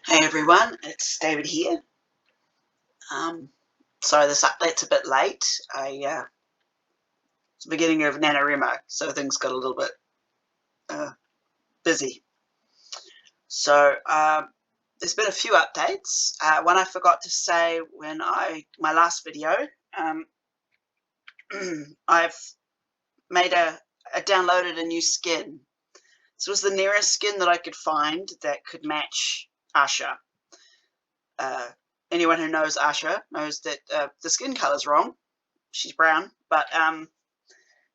Hey everyone, it's David here. Sorry this update's a bit late. It's the beginning of NaNoWriMo, so things got a little bit busy. So there's been a few updates. One I forgot to say when my last video. I've downloaded a new skin. This was the nearest skin that I could find that could match Asha. Anyone who knows Asha knows that the skin color's wrong. She's brown, but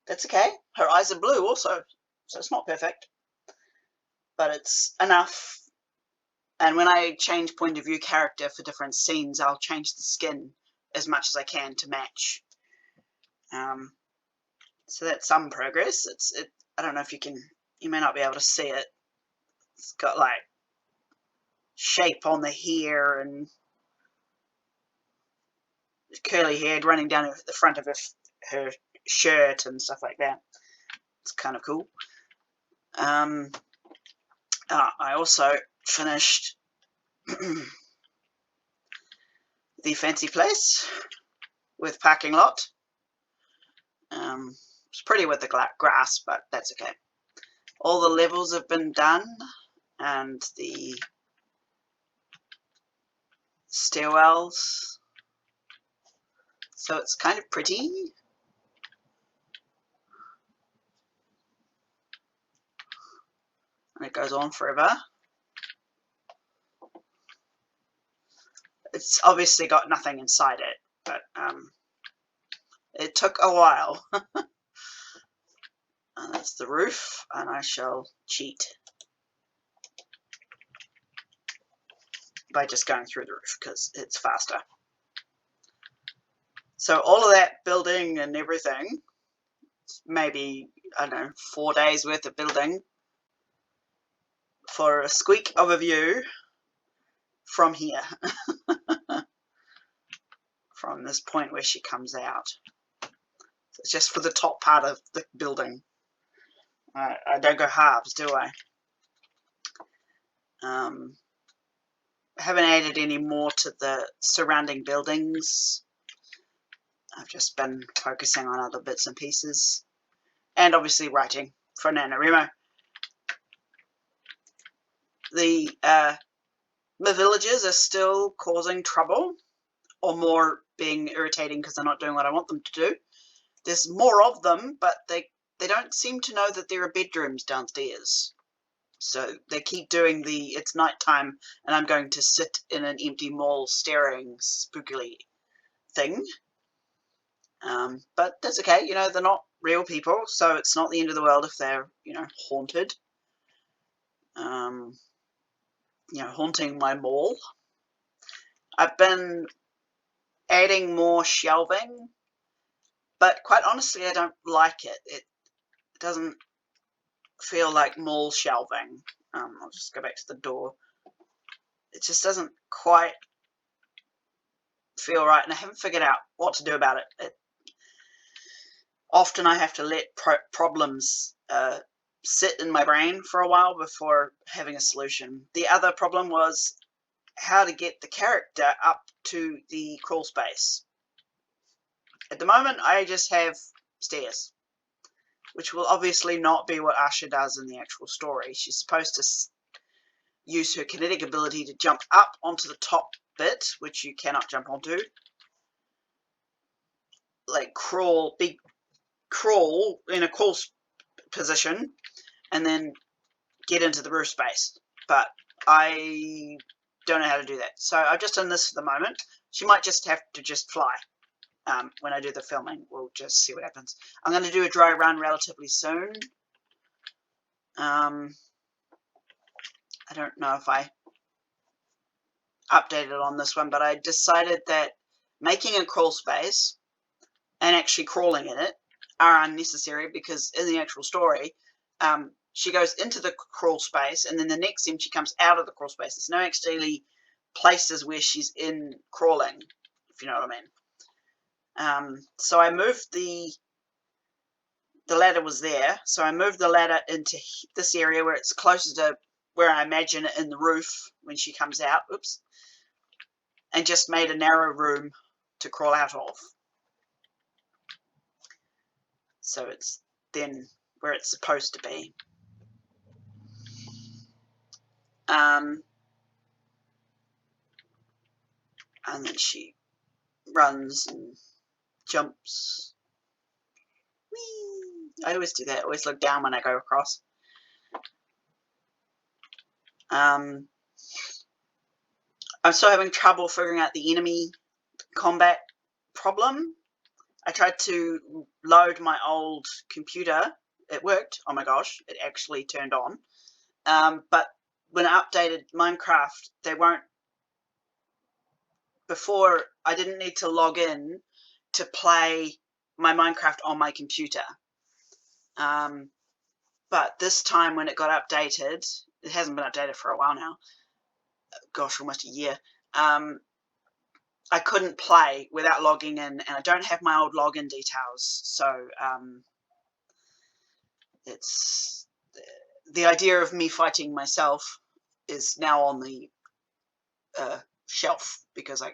that's okay. Her eyes are blue also, so it's not perfect, but it's enough. And when I change point of view character for different scenes, I'll change the skin as much as I can to match. So that's some progress. I don't know if you may not be able to see it. It's got like shape on the hair and curly hair running down the front of her shirt and stuff like that. It's kind of cool. I also finished the fancy place with parking lot. It's pretty with the grass, but that's okay. All the levels have been done and the stairwells, so it's kind of pretty. And it goes on forever. It's obviously got nothing inside it, but it took a while. And that's the roof, and I shall cheat by just going through the roof because it's faster. So all of that building and everything, maybe, I don't know, 4 days worth of building for a squeak of a view from here. From this point where she comes out. So it's just for the top part of the building. I don't go halves, do I? I haven't added any more to the surrounding buildings. I've just been focusing on other bits and pieces. And obviously writing for NaNoWriMo. The villagers are still causing trouble, or more being irritating because they're not doing what I want them to do. There's more of them, but they don't seem to know that there are bedrooms downstairs. So they keep doing it's nighttime and I'm going to sit in an empty mall staring spookily thing. But that's okay, they're not real people, so it's not the end of the world if they're, haunted. Haunting my mall. I've been adding more shelving, but quite honestly I don't like it. It doesn't feel like mall shelving. I'll just go back to the door. It just doesn't quite feel right, and I haven't figured out what to do about it. Often I have to let problems sit in my brain for a while before having a solution. The other problem was how to get the character up to the crawl space. At the moment I just have stairs, which will obviously not be what Asha does in the actual story. She's supposed to use her kinetic ability to jump up onto the top bit, which you cannot jump onto. Like crawl in a crawl position, and then get into the roof space. But I don't know how to do that. So I've just done this for the moment. She might just have to just fly. When I do the filming, we'll just see what happens. I'm going to do a dry run relatively soon. I don't know if I updated on this one, but I decided that making a crawl space and actually crawling in it are unnecessary, because in the actual story, she goes into the crawl space, and then the next scene she comes out of the crawl space. There's no actually places where she's in crawling, if you know what I mean. So I moved the ladder was there, so I moved the ladder into this area where it's closer to where I imagine it in the roof when she comes out. Oops. And just made a narrow room to crawl out of. So it's then where it's supposed to be. And then she runs and jumps. Whee! I always do that. I always look down when I go across. I'm still having trouble figuring out the enemy combat problem. I tried to load my old computer. It worked. Oh my gosh, it actually turned on. But when I updated Minecraft, they won't. Before, I didn't need to log in to play my Minecraft on my computer. But this time when it got updated, it hasn't been updated for a while now. Gosh, almost a year. I couldn't play without logging in, and I don't have my old login details, so it's the idea of me fighting myself is now on the shelf because I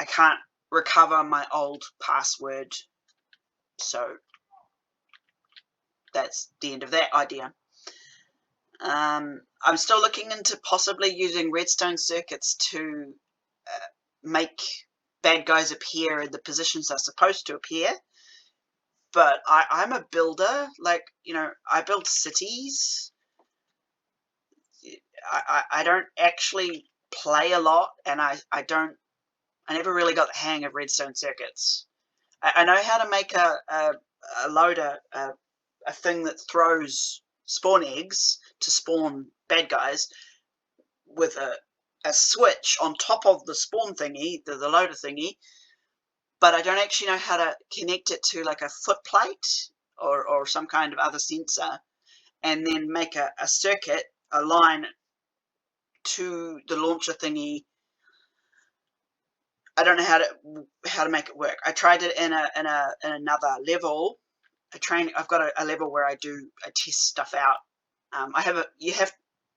can't recover my old password, so that's the end of that idea. I'm still looking into possibly using redstone circuits to make bad guys appear in the positions they're supposed to appear. But I'm a builder, like, you know, I build cities. I don't actually play a lot, and I never really got the hang of redstone circuits. I know how to make a loader, a thing that throws spawn eggs to spawn bad guys with a switch on top of the spawn thingy, the loader thingy, but I don't actually know how to connect it to like a foot plate or some kind of other sensor, and then make a circuit, a line to the launcher thingy. I don't know how to make it work. I tried it in another level. I've got a level where I test stuff out.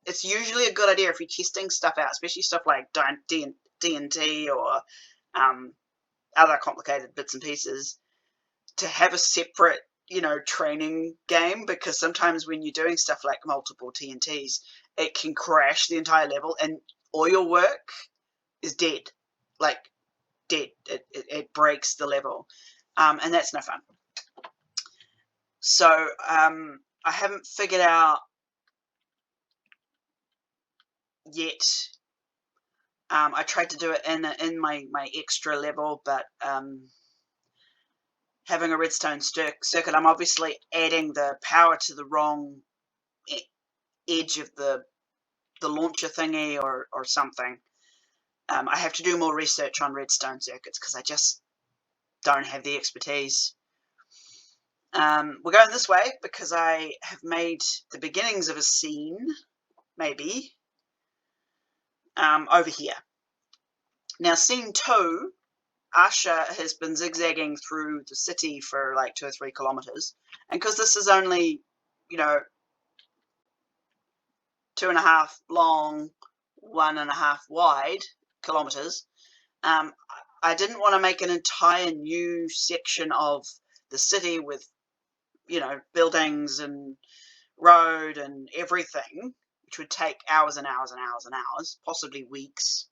It's usually a good idea if you're testing stuff out, especially stuff like D&T or other complicated bits and pieces, to have a separate, you know, training game, because sometimes when you're doing stuff like multiple TNTs, it can crash the entire level and all your work is dead. Like, dead. It breaks the level. And that's no fun. So I haven't figured out yet. I tried to do it in my extra level, but having a redstone circuit, I'm obviously adding the power to the wrong edge of the launcher thingy or something. I have to do more research on redstone circuits because I just don't have the expertise. We're going this way because I have made the beginnings of a scene, maybe, over here. Now, scene 2, Asha has been zigzagging through the city for like 2 or 3 kilometers, and because this is only, you know, 2.5 long, 1.5 wide kilometers, I didn't want to make an entire new section of the city with, you know, buildings and road and everything, which would take hours and hours and hours and hours, possibly weeks,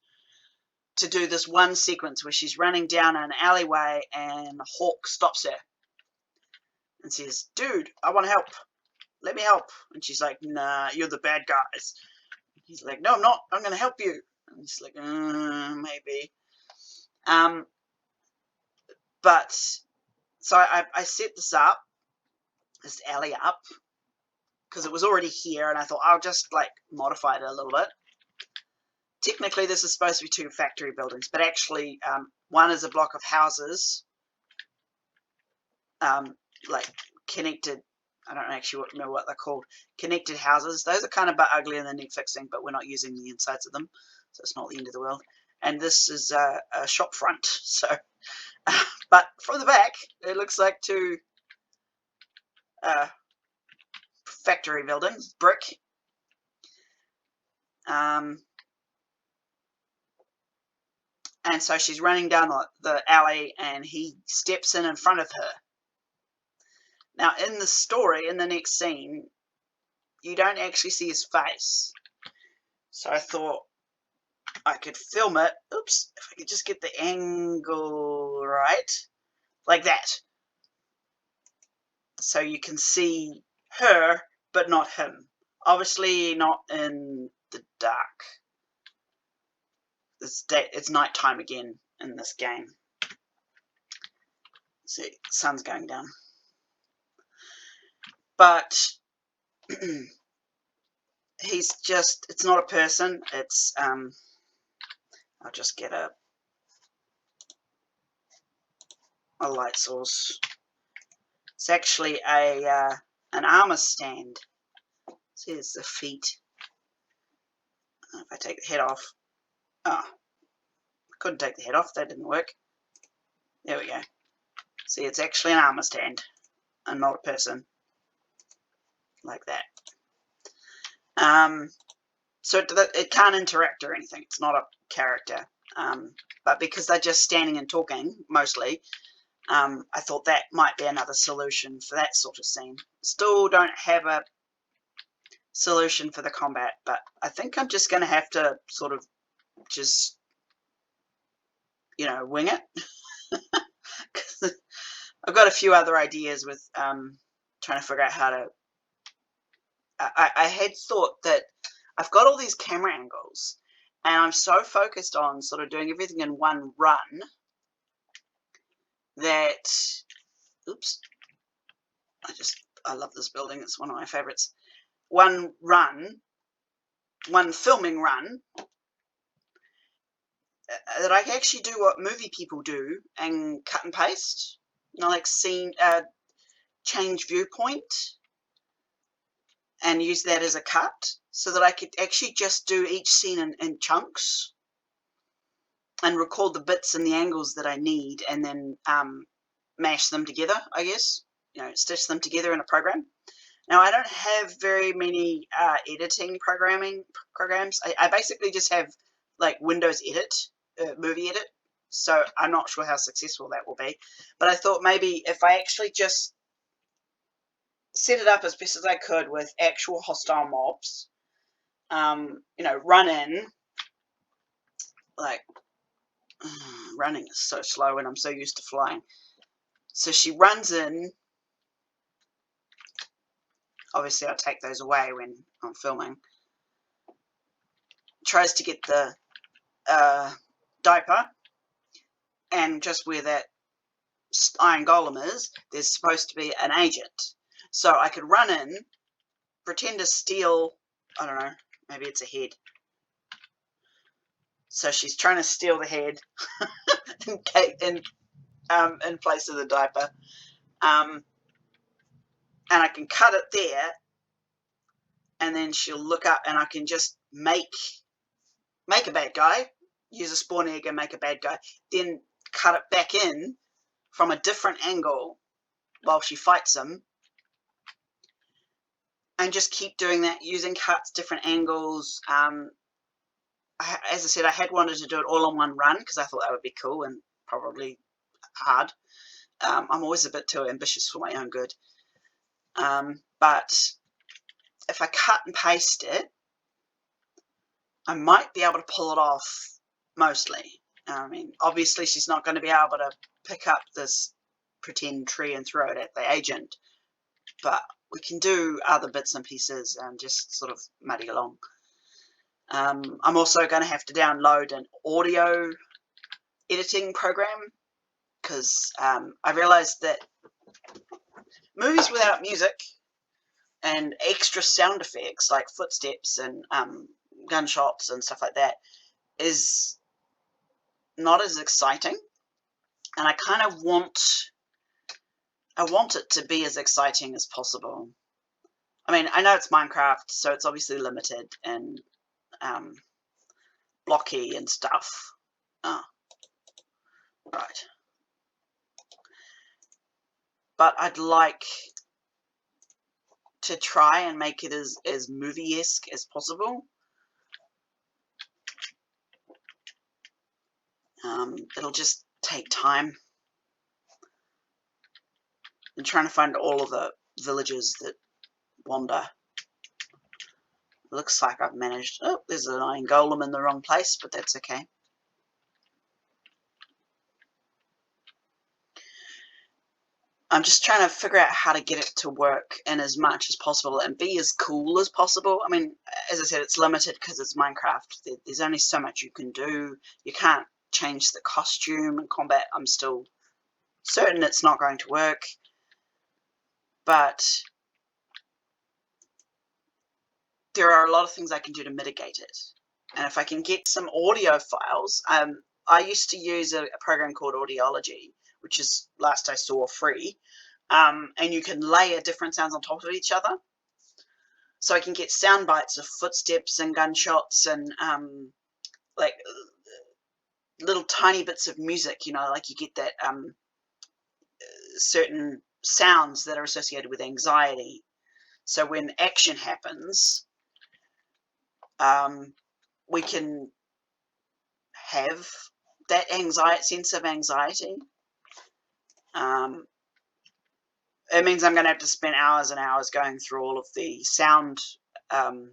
to do this one sequence where she's running down an alleyway and Hawk stops her and says, "Dude, I want to help. Let me help." And she's like, "Nah, you're the bad guys." He's like, "No, I'm not. I'm going to help you." And he's like, maybe. But so I set this alley up, because it was already here, and I thought I'll just like modify it a little bit. Technically, this is supposed to be 2 factory buildings, but actually, one is a block of houses, like connected. I don't actually know what they're called. Connected houses. Those are kind of ugly and they need fixing, but we're not using the insides of them, so it's not the end of the world. And this is a shop front. So, but from the back, it looks like 2 factory buildings, brick. And so she's running down the alley, and he steps in front of her. Now, in the story, in the next scene, you don't actually see his face. So I thought I could film it. Oops, if I could just get the angle right. Like that. So you can see her, but not him. Obviously not in the dark. It's nighttime again in this game. See, sun's going down. But he's just, it's not a person. It's, I'll just get a light source. It's actually an armor stand. See, there's the feet. If I take the head off. Oh, couldn't take the head off. That didn't work. There we go. See, it's actually an armor stand and not a person. Like that. So it can't interact or anything. It's not a character. But because they're just standing and talking, mostly, I thought that might be another solution for that sort of scene. Still don't have a solution for the combat, but I think I'm just going to have to sort of just, you know, wing it. I've got a few other ideas with trying to figure out how to... I had thought that I've got all these camera angles, and I'm so focused on sort of doing everything in one run that... Oops. I love this building. It's one of my favorites. One filming run, that I can actually do what movie people do and cut and paste. You know, like change viewpoint and use that as a cut, so that I could actually just do each scene in chunks and record the bits and the angles that I need, and then mash them together, I guess. You know, stitch them together in a program. Now, I don't have very many editing programs. I basically just have like Windows Edit, Movie Edit, so I'm not sure how successful that will be. But I thought maybe if I actually just set it up as best as I could with actual hostile mobs, you know, run in, like, running is so slow and I'm so used to flying. So she runs in. Obviously, I'll take those away when I'm filming. Tries to get the diaper, and just where that iron golem is, there's supposed to be an agent. So I could run in, pretend to steal, I don't know, maybe it's a head. So she's trying to steal the head in place of the diaper. And I can cut it there, and then she'll look up, and I can just make a bad guy, use a spawn egg and make a bad guy, then cut it back in from a different angle while she fights him, and just keep doing that, using cuts, different angles. As I said, I had wanted to do it all in one run because I thought that would be cool and probably hard. I'm always a bit too ambitious for my own good. But if I cut and paste it, I might be able to pull it off mostly. I mean, obviously she's not going to be able to pick up this pretend tree and throw it at the agent, but we can do other bits and pieces and just sort of muddy along. I'm also going to have to download an audio editing program, because I realized that movies without music and extra sound effects like footsteps and gunshots and stuff like that is not as exciting, and I kind of want it to be as exciting as possible. I mean, I know it's Minecraft, so it's obviously limited and blocky and stuff. Oh, right. But I'd like to try and make it as movie-esque as possible. It'll just take time. I'm trying to find all of the villages that wander. Looks like I've managed. Oh, there's an iron golem in the wrong place, but that's okay. I'm just trying to figure out how to get it to work in as much as possible and be as cool as possible. I mean, as I said, it's limited because it's Minecraft. There's only so much you can do. You can't change the costume in combat. I'm still certain it's not going to work. But there are a lot of things I can do to mitigate it. And if I can get some audio files, I used to use a program called Audiology, which is, last I saw, free. And you can layer different sounds on top of each other. So I can get sound bites of footsteps and gunshots and like little tiny bits of music, you know, like you get that certain sounds that are associated with anxiety. So when action happens, we can have that sense of anxiety. It means I'm going to have to spend hours and hours going through all of the sound, the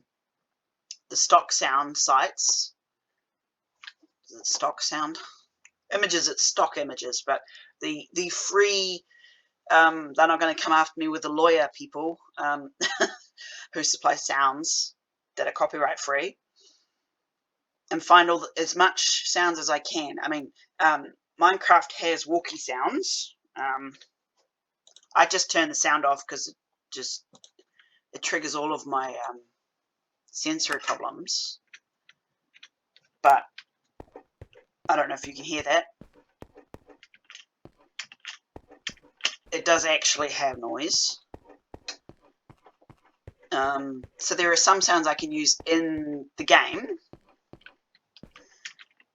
stock sound sites. Is it stock sound? Images, it's stock images, but the free, they're not going to come after me with the lawyer people who supply sounds that are copyright free, and find as much sounds as I can. I mean, Minecraft has walkie sounds. I just turn the sound off because it triggers all of my sensory problems. But I don't know if you can hear that. It does actually have noise. So there are some sounds I can use in the game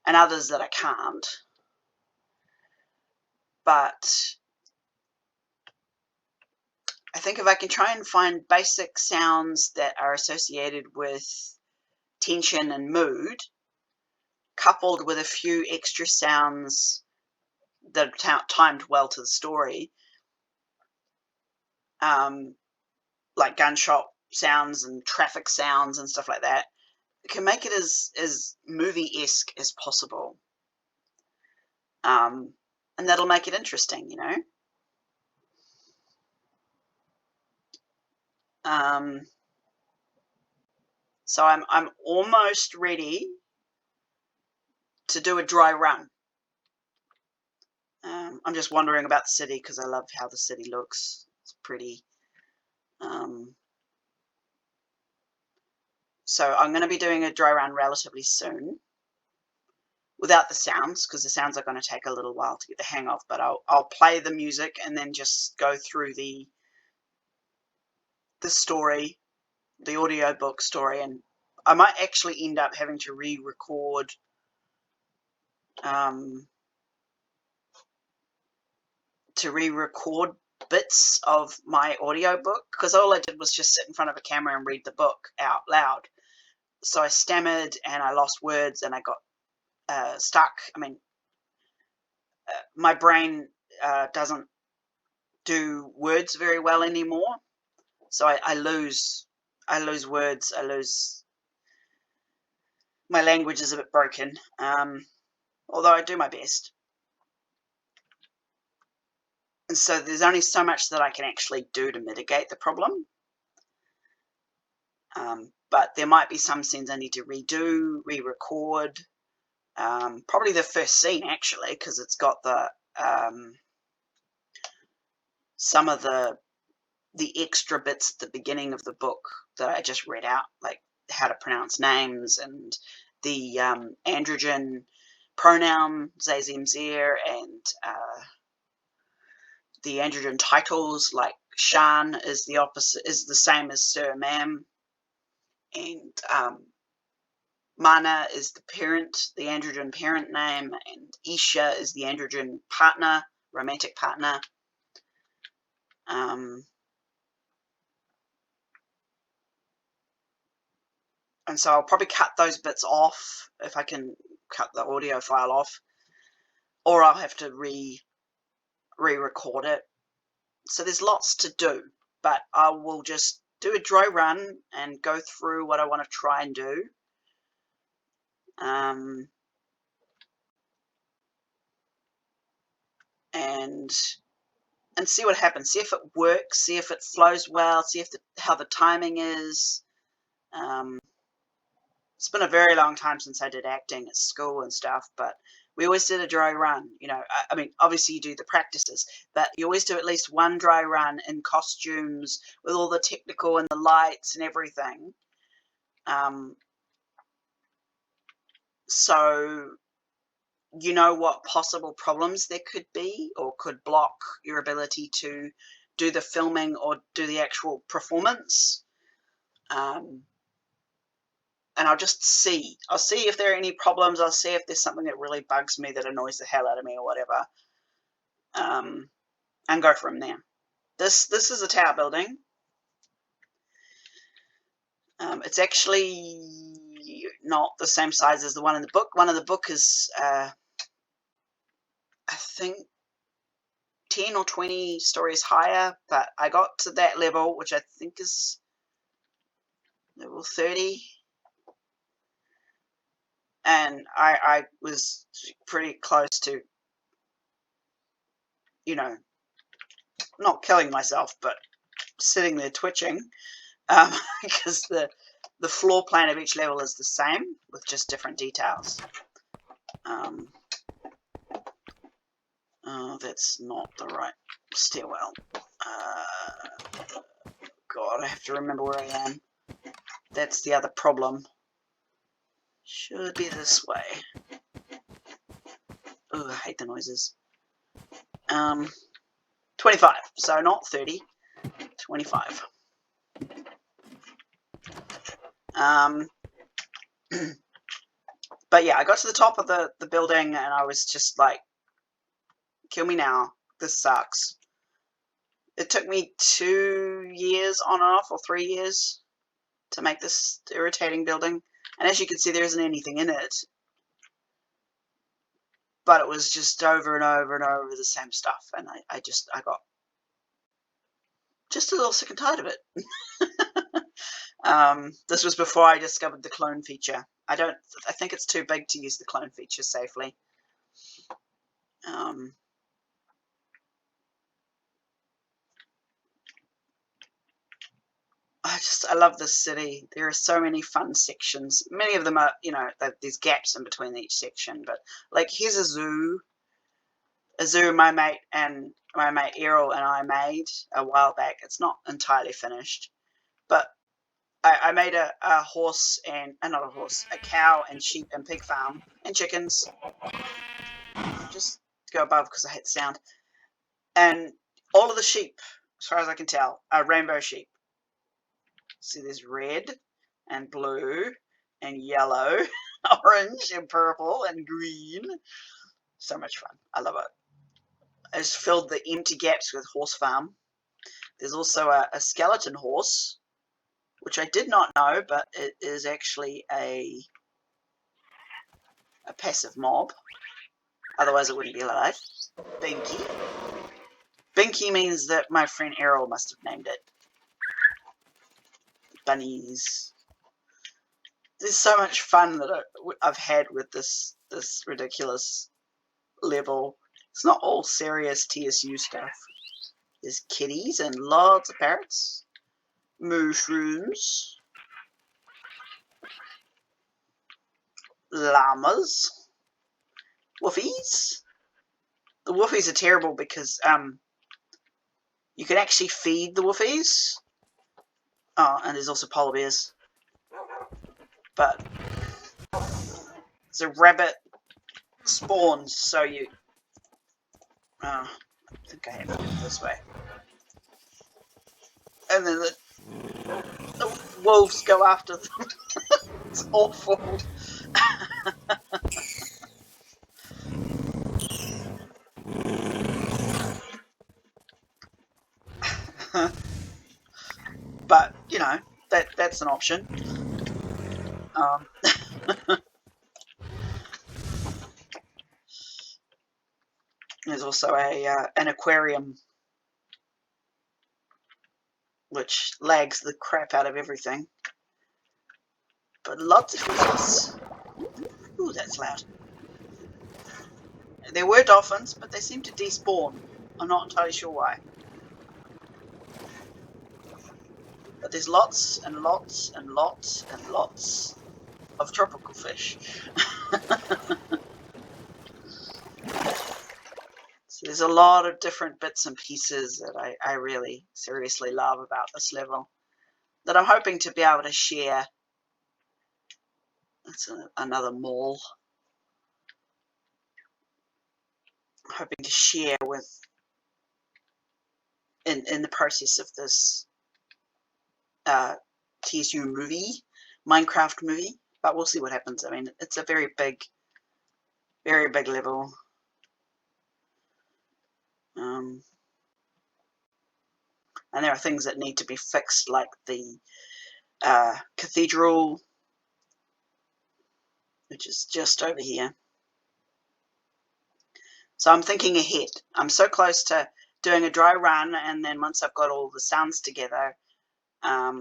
and others that I can't. But I think if I can try and find basic sounds that are associated with tension and mood, coupled with a few extra sounds that are timed well to the story, like gunshot sounds and traffic sounds and stuff like that, it can make it as movie-esque as possible. And that'll make it interesting, you know. So I'm almost ready to do a dry run. I'm just wondering about the city because I love how the city looks. It's pretty. So I'm going to be doing a dry run relatively soon without the sounds, because the sounds are going to take a little while to get the hang of, but I'll play the music and then just go through the story, the audiobook story, and I might actually end up having to re-record bits of my audiobook, because all I did was just sit in front of a camera and read the book out loud. So I stammered and I lost words and I got stuck. I mean, my brain doesn't do words very well anymore, so I lose words. My language is a bit broken, although I do my best. And so there's only so much that I can actually do to mitigate the problem. But there might be some scenes I need to redo, re-record. Probably the first scene, actually, because it's got the some of the extra bits at the beginning of the book that I just read out, like how to pronounce names and the androgen pronoun Zazimzir, and the androgen titles, like Shan is the same as Sir Ma'am, and Mana is the androgen parent name, and Isha is the androgen partner, romantic partner. And so I'll probably cut those bits off if I can cut the audio file off. or I'll have to re-record it. So there's lots to do, but I will just do a dry run and go through what I want to try and do. And see what happens, see if it works, see if it flows well, see if how the timing is. It's been a very long time since I did acting at school and stuff, but we always did a dry run. You know, I mean, obviously you do the practices, but you always do at least one dry run in costumes with all the technical and the lights and everything. So you know what possible problems there could be or could block your ability to do the filming or do the actual performance. And I'll just see. I'll see if there are any problems. I'll see if there's something that really bugs me that annoys the hell out of me or whatever. And go from there. This is a tower building. It's actually not the same size as the one in the book. One in the book is, I think, 10 or 20 stories higher, but I got to that level, which I think is level 30. And I was pretty close to, you know, not killing myself, but sitting there twitching, because the floor plan of each level is the same with just different details. Oh, that's not the right stairwell. God, I have to remember where I am. That's the other problem. Should be this way. Oh, I hate the noises. 25, so not 30, 25. But yeah, I got to the top of the building and I was just like, kill me now, this sucks. It took me 2 years on and off, or 3 years, to make this irritating building. And as you can see, there isn't anything in it. But it was just over and over and over the same stuff. And I got just a little sick and tired of it. This was before I discovered the clone feature. I think it's too big to use the clone feature safely. I love this city. There are so many fun sections. Many of them are, you know, there's gaps in between each section. But like, here's a zoo. A zoo my mate Errol and I made a while back. It's not entirely finished, but I made a horse and not a horse, a cow and sheep and pig farm and chickens. Just go above because I hate the sound. And all of the sheep, as far as I can tell, are rainbow sheep. See, there's red and blue and yellow, orange and purple and green. So much fun. I love it. I just filled the empty gaps with horse farm. There's also a skeleton horse, which I did not know, but it is actually a passive mob. Otherwise it wouldn't be alive. Binky. Binky means that my friend Errol must have named it. Bunnies. There's so much fun that I've had with this ridiculous level. It's not all serious TSU stuff. There's kitties and lots of parrots. Mushrooms. Llamas. Woofies. The woofies are terrible because you can actually feed the woofies. Oh, and there's also polar bears. But the rabbit spawns, so you... I think I have to do it this way. And then the wolves go after them. It's awful. But, you know, that's an option. There's also an aquarium, which lags the crap out of everything. But lots of fishes. Ooh, that's loud. There were dolphins, but they seem to despawn. I'm not entirely sure why. But there's lots and lots and lots and lots of tropical fish. So there's a lot of different bits and pieces that I really seriously love about this level that I'm hoping to be able to share. That's another mall. I'm hoping to share with in the process of this TSU movie, Minecraft movie, but we'll see what happens. I mean, it's a very big level. And there are things that need to be fixed, like the cathedral, which is just over here. So I'm thinking ahead. I'm so close to doing a dry run, and then once I've got all the sounds together, I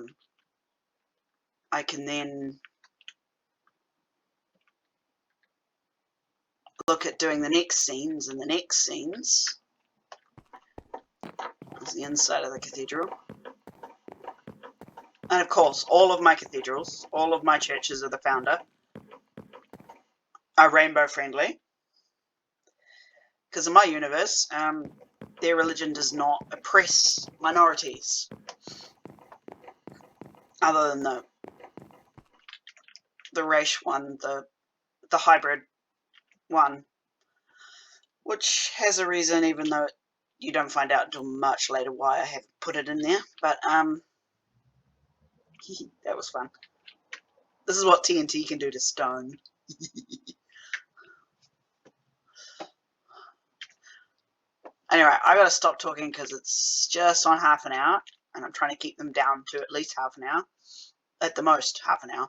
can then look at doing the next scenes, and the next scenes is the inside of the cathedral. And of course, all of my cathedrals, all of my churches of the founder are rainbow friendly. Because in my universe, their religion does not oppress minorities. Other than the race one, the hybrid one. Which has a reason, even though you don't find out until much later why I haven't put it in there. But, that was fun. This is what TNT can do to stone. Anyway, I gotta stop talking because it's just on half an hour, and I'm trying to keep them down to at least half an hour. At the most, half an hour.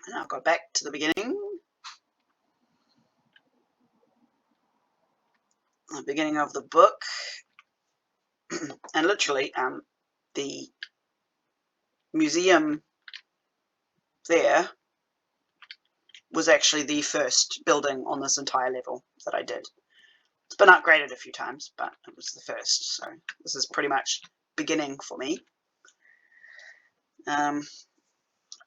And I'll go back to the beginning. The beginning of the book. And literally, the museum there was actually the first building on this entire level that I did. It's been upgraded a few times, but it was the first, so this is pretty much beginning for me.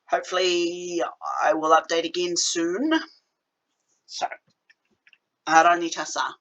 Hopefully I will update again soon. So, aranitasa.